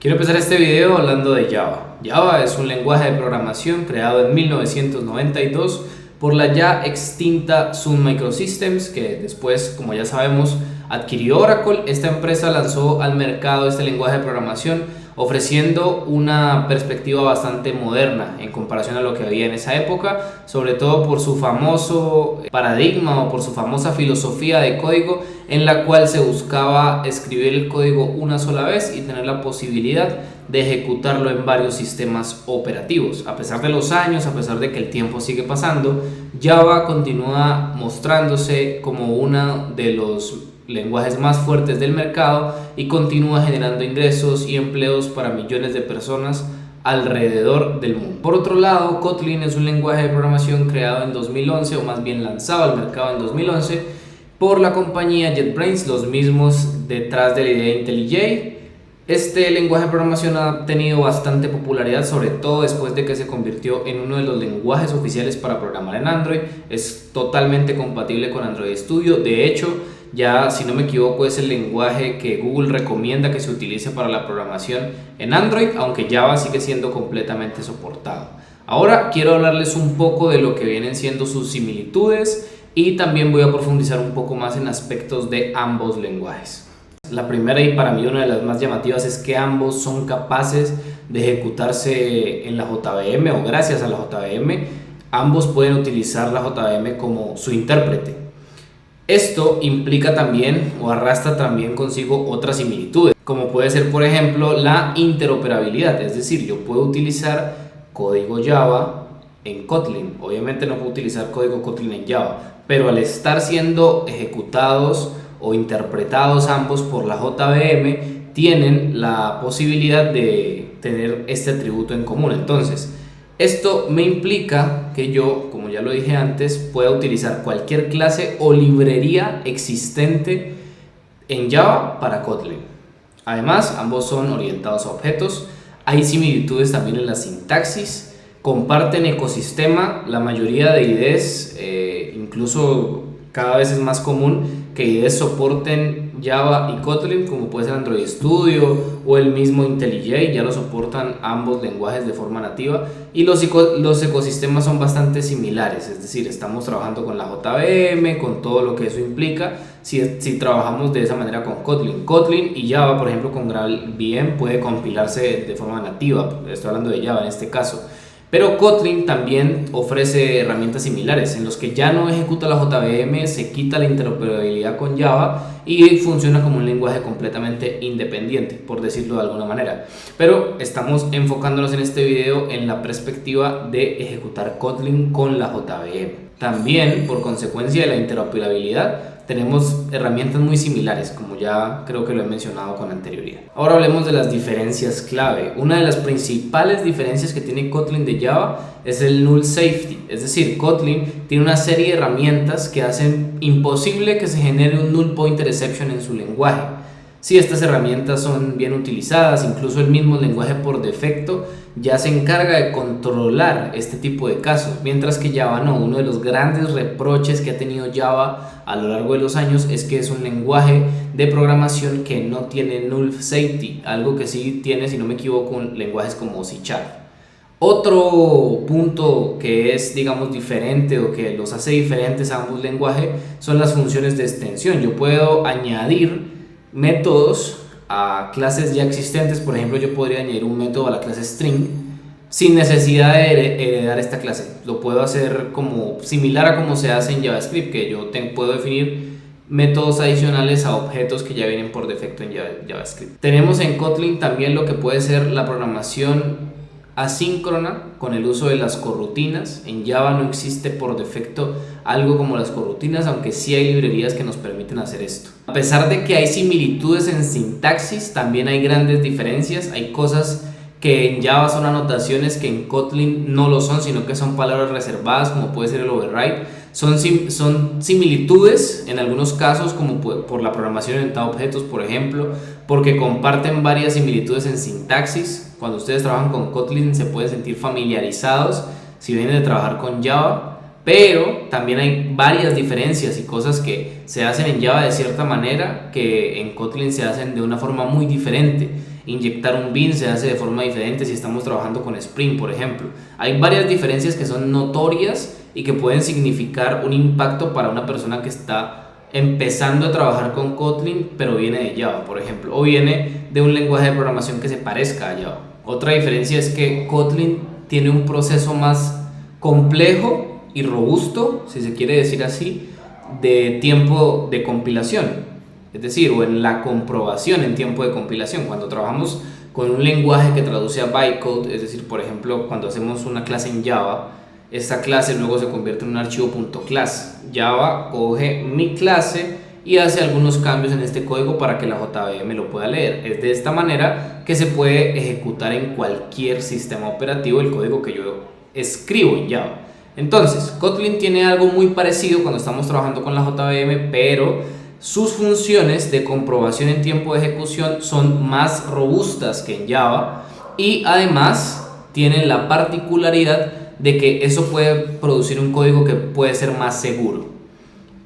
Quiero empezar este video hablando de Java. Java es un lenguaje de programación creado en 1992 por la ya extinta Sun Microsystems, que después, como ya sabemos, adquirió Oracle. Esta empresa lanzó al mercado este lenguaje de programación ofreciendo una perspectiva bastante moderna en comparación a lo que había en esa época, sobre todo por su famoso paradigma o por su famosa filosofía de código en la cual se buscaba escribir el código una sola vez y tener la posibilidad de ejecutarlo en varios sistemas operativos. A pesar de los años, a pesar de que el tiempo sigue pasando, Java continúa mostrándose como uno de los lenguajes más fuertes del mercado y continúa generando ingresos y empleos para millones de personas alrededor del mundo. Por otro lado, Kotlin es un lenguaje de programación creado en 2011, o más bien lanzado al mercado en 2011 por la compañía JetBrains, los mismos detrás de la idea de IntelliJ. Este lenguaje de programación ha tenido bastante popularidad, sobre todo después de que se convirtió en uno de los lenguajes oficiales para programar en Android. Es totalmente compatible con Android Studio. De hecho, ya, si no me equivoco, es el lenguaje que Google recomienda que se utilice para la programación en Android, aunque Java sigue siendo completamente soportado. Ahora quiero hablarles un poco de lo que vienen siendo sus similitudes y también voy a profundizar un poco más en aspectos de ambos lenguajes. La primera, y para mí una de las más llamativas, es que ambos son capaces de ejecutarse en la JVM o gracias a la JVM. Ambos pueden utilizar la JVM como su intérprete. Esto implica también o arrastra también consigo otras similitudes, como puede ser, por ejemplo, la interoperabilidad. Es decir, yo puedo utilizar código Java en Kotlin. Obviamente no puedo utilizar código Kotlin en Java, pero al estar siendo ejecutados o interpretados ambos por la JVM, tienen la posibilidad de tener este atributo en común. Entonces, esto me implica que yo, como ya lo dije antes, pueda utilizar cualquier clase o librería existente en Java para Kotlin. Además, ambos son orientados a objetos. Hay similitudes también en la sintaxis. Comparten ecosistema. La mayoría de IDEs, incluso cada vez es más común que IDEs soporten Java y Kotlin, como puede ser Android Studio o el mismo IntelliJ. Ya lo soportan ambos lenguajes de forma nativa y los ecosistemas son bastante similares, es decir, estamos trabajando con la JVM, con todo lo que eso implica. Si trabajamos de esa manera con Kotlin y Java, por ejemplo, con GraalVM puede compilarse de forma nativa. Estoy hablando de Java en este caso. Pero Kotlin también ofrece herramientas similares en los que ya no ejecuta la JVM, se quita la interoperabilidad con Java y funciona como un lenguaje completamente independiente, por decirlo de alguna manera. Pero estamos enfocándonos en este video en la perspectiva de ejecutar Kotlin con la JVM. También, por consecuencia de la interoperabilidad, tenemos herramientas muy similares, como ya creo que lo he mencionado con anterioridad. Ahora hablemos de las diferencias clave. Una de las principales diferencias que tiene Kotlin de Java es el null safety, es decir, Kotlin tiene una serie de herramientas que hacen imposible que se genere un null pointer exception en su lenguaje. Si estas herramientas son bien utilizadas, incluso el mismo lenguaje por defecto ya se encarga de controlar este tipo de casos, mientras que Java no. Uno de los grandes reproches que ha tenido Java a lo largo de los años es que es un lenguaje de programación que no tiene null safety, algo que sí tiene, si no me equivoco, lenguajes como C#. Otro punto que es, digamos, diferente o que los hace diferentes a ambos lenguajes son las funciones de extensión. Yo puedo añadir métodos a clases ya existentes. Por ejemplo, yo podría añadir un método a la clase string sin necesidad de heredar esta clase. Lo puedo hacer como similar a como se hace en JavaScript, que yo puedo definir métodos adicionales a objetos que ya vienen por defecto en JavaScript. Tenemos en Kotlin también lo que puede ser la programación asíncrona con el uso de las corrutinas. En Java no existe por defecto algo como las corrutinas, aunque sí hay librerías que nos permiten hacer esto. A pesar de que hay similitudes en sintaxis, también hay grandes diferencias. Hay cosas que en Java son anotaciones que en Kotlin no lo son, sino que son palabras reservadas, como puede ser el override. Son similitudes en algunos casos, como por la programación orientada a objetos, por ejemplo, porque comparten varias similitudes en sintaxis. Cuando ustedes trabajan con Kotlin se pueden sentir familiarizados si vienen de trabajar con Java, pero también hay varias diferencias y cosas que se hacen en Java de cierta manera que en Kotlin se hacen de una forma muy diferente. inyectar un bin se hace de forma diferente si estamos trabajando con Spring, por ejemplo. Hay varias diferencias que son notorias y que pueden significar un impacto para una persona que está empezando a trabajar con Kotlin, pero viene de Java, por ejemplo, o viene de un lenguaje de programación que se parezca a Java. Otra diferencia es que Kotlin tiene un proceso más complejo y robusto, si se quiere decir así, de tiempo de compilación, es decir, o en la comprobación en tiempo de compilación. Cuando trabajamos con un lenguaje que traduce a bytecode, es decir, por ejemplo, cuando hacemos una clase en Java, esta clase luego se convierte en un archivo .class. Java coge mi clase y hace algunos cambios en este código para que la JVM lo pueda leer. Es de esta manera que se puede ejecutar en cualquier sistema operativo el código que yo escribo en Java. Entonces, Kotlin tiene algo muy parecido cuando estamos trabajando con la JVM, pero sus funciones de comprobación en tiempo de ejecución son más robustas que en Java y además tienen la particularidad de que eso puede producir un código que puede ser más seguro.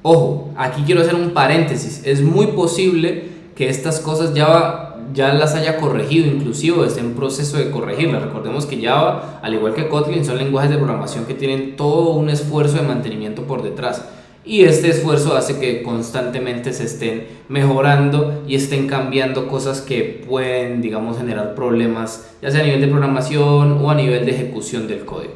Ojo, aquí quiero hacer un paréntesis. Es muy posible que estas cosas Java ya las haya corregido, inclusive esté en proceso de corregirlas. Recordemos que Java, al igual que Kotlin, son lenguajes de programación que tienen todo un esfuerzo de mantenimiento por detrás. Y este esfuerzo hace que constantemente se estén mejorando y estén cambiando cosas que pueden, digamos, generar problemas, ya sea a nivel de programación o a nivel de ejecución del código.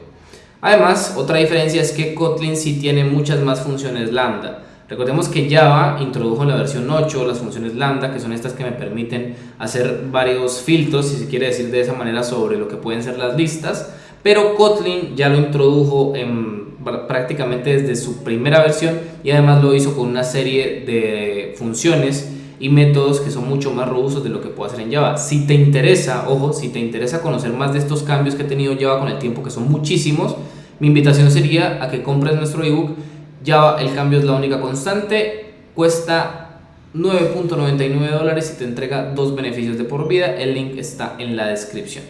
Además, otra diferencia es que Kotlin sí tiene muchas más funciones lambda. Recordemos que Java introdujo en la versión 8 las funciones lambda, que son estas que me permiten hacer varios filtros, si se quiere decir de esa manera, sobre lo que pueden ser las listas, pero Kotlin ya lo introdujo prácticamente desde su primera versión y además lo hizo con una serie de funciones y métodos que son mucho más robustos de lo que puede hacer en Java. Si te interesa, ojo, si te interesa conocer más de estos cambios que ha tenido Java con el tiempo, que son muchísimos, mi invitación sería a que compres nuestro ebook Java, el cambio es la única constante. Cuesta $9.99 y te entrega 2 beneficios de por vida. El link está en la descripción.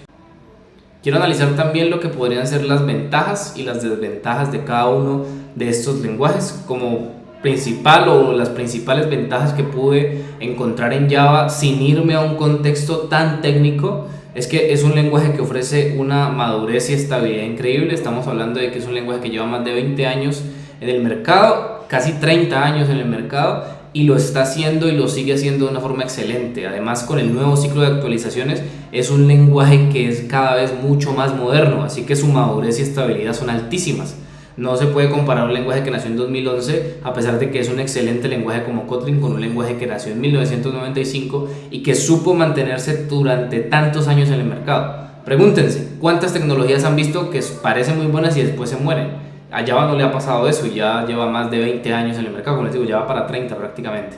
Quiero analizar también lo que podrían ser las ventajas y las desventajas de cada uno de estos lenguajes, como principal o las principales ventajas que pude encontrar en Java sin irme a un contexto tan técnico. Es que es un lenguaje que ofrece una madurez y estabilidad increíble. Estamos hablando de que es un lenguaje que lleva más de 20 años en el mercado, casi 30 años en el mercado, y lo está haciendo y lo sigue haciendo de una forma excelente. Además, con el nuevo ciclo de actualizaciones, es un lenguaje que es cada vez mucho más moderno, así que su madurez y estabilidad son altísimas. No se puede comparar un lenguaje que nació en 2011, a pesar de que es un excelente lenguaje como Kotlin, con un lenguaje que nació en 1995 y que supo mantenerse durante tantos años en el mercado. Pregúntense, ¿cuántas tecnologías han visto que parecen muy buenas y después se mueren? A Java no le ha pasado eso y ya lleva más de 20 años en el mercado, como les digo, ya va para 30 prácticamente.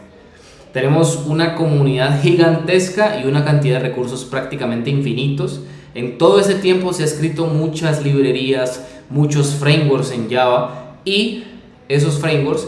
Tenemos una comunidad gigantesca y una cantidad de recursos prácticamente infinitos. En todo ese tiempo se ha escrito muchas librerías, muchos frameworks en Java, y esos frameworks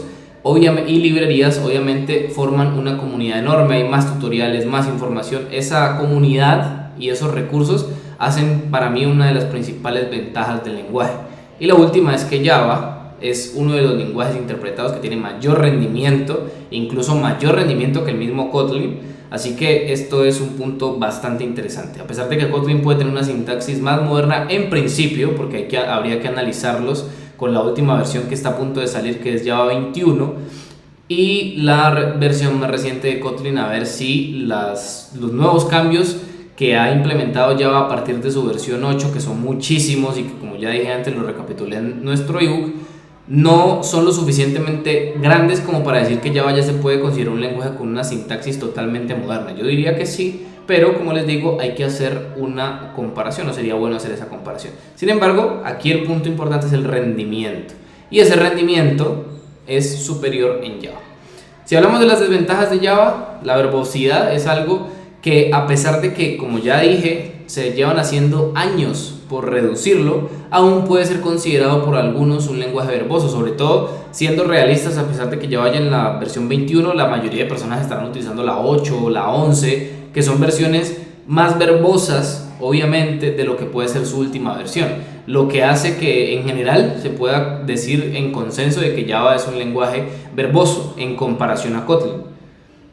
y librerías obviamente forman una comunidad enorme. Hay más tutoriales, más información. Esa comunidad y esos recursos hacen para mí una de las principales ventajas del lenguaje. Y la última es que Java es uno de los lenguajes interpretados que tiene mayor rendimiento, incluso mayor rendimiento que el mismo Kotlin. Así que esto es un punto bastante interesante. A pesar de que Kotlin puede tener una sintaxis más moderna en principio, porque habría que analizarlos con la última versión que está a punto de salir, que es Java 21, y la versión más reciente de Kotlin, a ver si los nuevos cambios que ha implementado Java a partir de su versión 8, que son muchísimos y que, como ya dije antes, lo recapitulé en nuestro ebook, no son lo suficientemente grandes como para decir que Java ya se puede considerar un lenguaje con una sintaxis totalmente moderna. Yo diría que sí, pero como les digo, hay que hacer una comparación, no sería bueno hacer esa comparación. Sin embargo, aquí el punto importante es el rendimiento, y ese rendimiento es superior en Java. Si hablamos de las desventajas de Java, la verbosidad es algo que, a pesar de que, como ya dije, se llevan haciendo años por reducirlo, aún puede ser considerado por algunos un lenguaje verboso, sobre todo siendo realistas. A pesar de que ya vaya en la versión 21, la mayoría de personas estarán utilizando la 8 o la 11, que son versiones más verbosas, obviamente, de lo que puede ser su última versión, lo que hace que en general se pueda decir en consenso de que Java es un lenguaje verboso en comparación a Kotlin.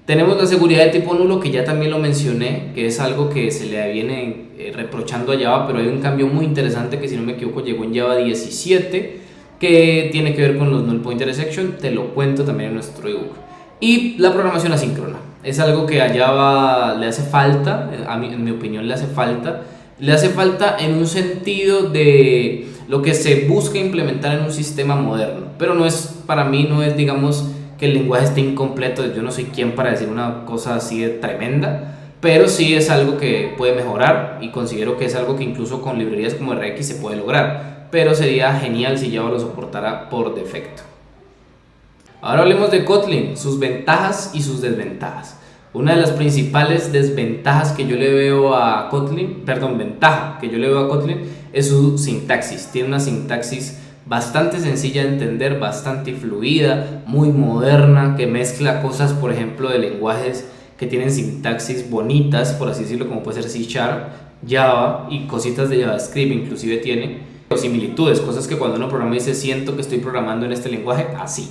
Tenemos la seguridad de tipo nulo, que ya también lo mencioné, que es algo que se le viene reprochando a Java, pero hay un cambio muy interesante que, si no me equivoco, llegó en Java 17, que tiene que ver con los null pointer exception. Te lo cuento también en nuestro ebook. Y la programación asíncrona es algo que a Java le hace falta, en mi opinión le hace falta en un sentido de lo que se busca implementar en un sistema moderno, pero no es, para mí no es, digamos, que el lenguaje esté incompleto. Yo no soy quien para decir una cosa así de tremenda, pero sí es algo que puede mejorar, y considero que es algo que incluso con librerías como RX se puede lograr, pero sería genial si Java lo soportara por defecto. Ahora hablemos de Kotlin, sus ventajas y sus desventajas. Una de las principales desventajas que yo le veo a Kotlin, ventaja que yo le veo a Kotlin, es su sintaxis. Tiene una sintaxis bastante sencilla de entender, bastante fluida, muy moderna, que mezcla cosas, por ejemplo, de lenguajes que tienen sintaxis bonitas, por así decirlo, como puede ser C#, Java, y cositas de JavaScript inclusive tiene similitudes, cosas que cuando uno programa dice, siento que estoy programando en este lenguaje así.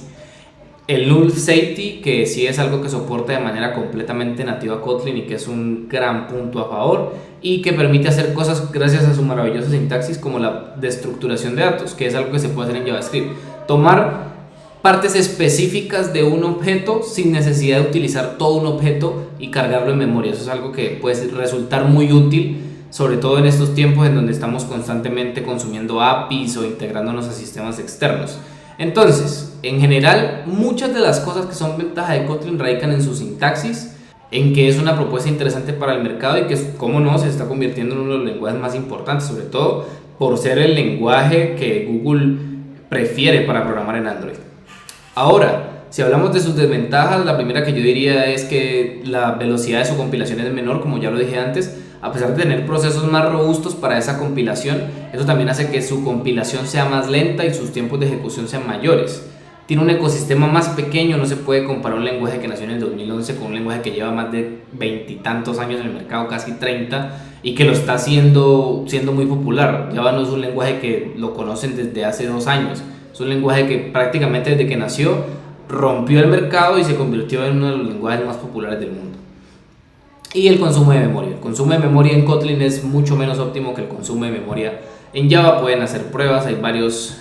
El null safety, que sí es algo que soporta de manera completamente nativa Kotlin y que es un gran punto a favor, y que permite hacer cosas gracias a su maravillosa sintaxis, como la destructuración de datos, que es algo que se puede hacer en JavaScript. Tomar partes específicas de un objeto sin necesidad de utilizar todo un objeto y cargarlo en memoria. Eso es algo que puede resultar muy útil, sobre todo en estos tiempos en donde estamos constantemente consumiendo APIs o integrándonos a sistemas externos. Entonces, en general, muchas de las cosas que son ventaja de Kotlin radican en su sintaxis, en que es una propuesta interesante para el mercado y que, como no, se está convirtiendo en uno de los lenguajes más importantes, sobre todo por ser el lenguaje que Google prefiere para programar en Android. Ahora, si hablamos de sus desventajas, la primera que yo diría es que la velocidad de su compilación es menor, como ya lo dije antes. A pesar de tener procesos más robustos para esa compilación, eso también hace que su compilación sea más lenta y sus tiempos de ejecución sean mayores. Tiene un ecosistema más pequeño, no se puede comparar un lenguaje que nació en el 2011 con un lenguaje que lleva más de 20 y tantos años en el mercado, casi 30, y que lo está siendo muy popular. Java no es un lenguaje que lo conocen desde hace 2 años, es un lenguaje que prácticamente desde que nació rompió el mercado y se convirtió en uno de los lenguajes más populares del mundo. Y el consumo de memoria. El consumo de memoria en Kotlin es mucho menos óptimo que el consumo de memoria en Java. Pueden hacer pruebas, hay varias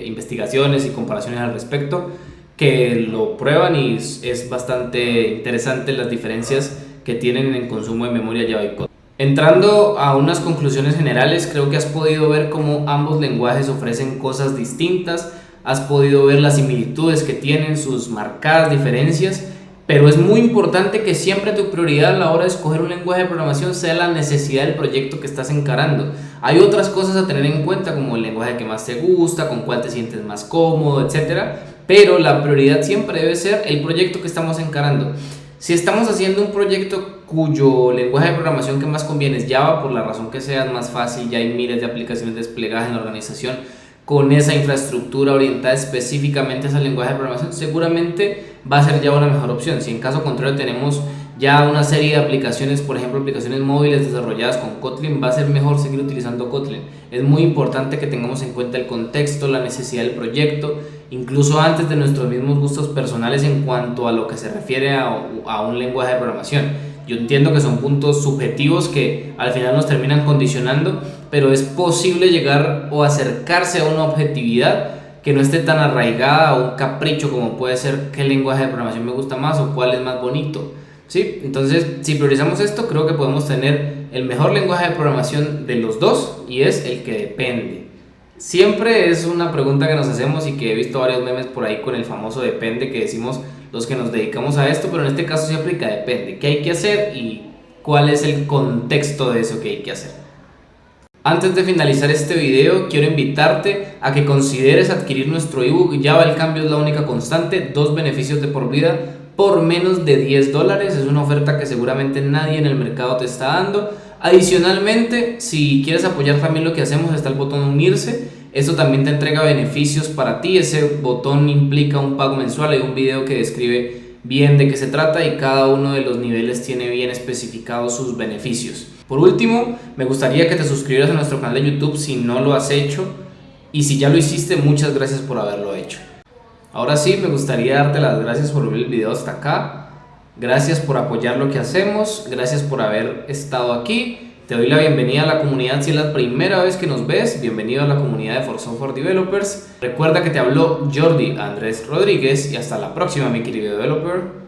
investigaciones y comparaciones al respecto que lo prueban, y es bastante interesante las diferencias que tienen en consumo de memoria Java y Kotlin. Entrando a unas conclusiones generales, creo que has podido ver cómo ambos lenguajes ofrecen cosas distintas, has podido ver las similitudes que tienen, sus marcadas diferencias. Pero es muy importante que siempre tu prioridad a la hora de escoger un lenguaje de programación sea la necesidad del proyecto que estás encarando. Hay otras cosas a tener en cuenta, como el lenguaje que más te gusta, con cuál te sientes más cómodo, etc. Pero la prioridad siempre debe ser el proyecto que estamos encarando. Si estamos haciendo un proyecto cuyo lenguaje de programación que más conviene es Java, por la razón que sea, es más fácil, ya hay miles de aplicaciones desplegadas en la organización con esa infraestructura orientada específicamente a ese lenguaje de programación, seguramente va a ser ya una mejor opción. Si en caso contrario tenemos ya una serie de aplicaciones, por ejemplo aplicaciones móviles desarrolladas con Kotlin, va a ser mejor seguir utilizando Kotlin. Es muy importante que tengamos en cuenta el contexto, la necesidad del proyecto, incluso antes de nuestros mismos gustos personales en cuanto a lo que se refiere a un lenguaje de programación. Yo entiendo que son puntos subjetivos que al final nos terminan condicionando, pero es posible llegar o acercarse a una objetividad que no esté tan arraigada a un capricho como puede ser qué lenguaje de programación me gusta más o cuál es más bonito, ¿sí? Entonces, si priorizamos esto, creo que podemos tener el mejor lenguaje de programación de los dos, y es el que depende. Siempre es una pregunta que nos hacemos y que he visto varios memes por ahí con el famoso depende, que decimos los que nos dedicamos a esto, pero en este caso sí aplica depende. ¿Qué hay que hacer y cuál es el contexto de eso que hay que hacer? Antes de finalizar este video, quiero invitarte a que consideres adquirir nuestro ebook Java el cambio es la única constante, 2 beneficios de por vida por menos de $10. Es una oferta que seguramente nadie en el mercado te está dando. Adicionalmente, si quieres apoyar también lo que hacemos, está el botón unirse. Esto también te entrega beneficios para ti. Ese botón implica un pago mensual. Hay un video que describe bien de qué se trata y cada uno de los niveles tiene bien especificados sus beneficios. Por último, me gustaría que te suscribieras a nuestro canal de YouTube si no lo has hecho, y si ya lo hiciste, muchas gracias por haberlo hecho. Ahora sí, me gustaría darte las gracias por ver el video hasta acá. Gracias por apoyar lo que hacemos, gracias por haber estado aquí. Te doy la bienvenida a la comunidad si es la primera vez que nos ves. Bienvenido a la comunidad de For Software Developers. Recuerda que te habló Jordi Andrés Rodríguez y hasta la próxima, mi querido developer.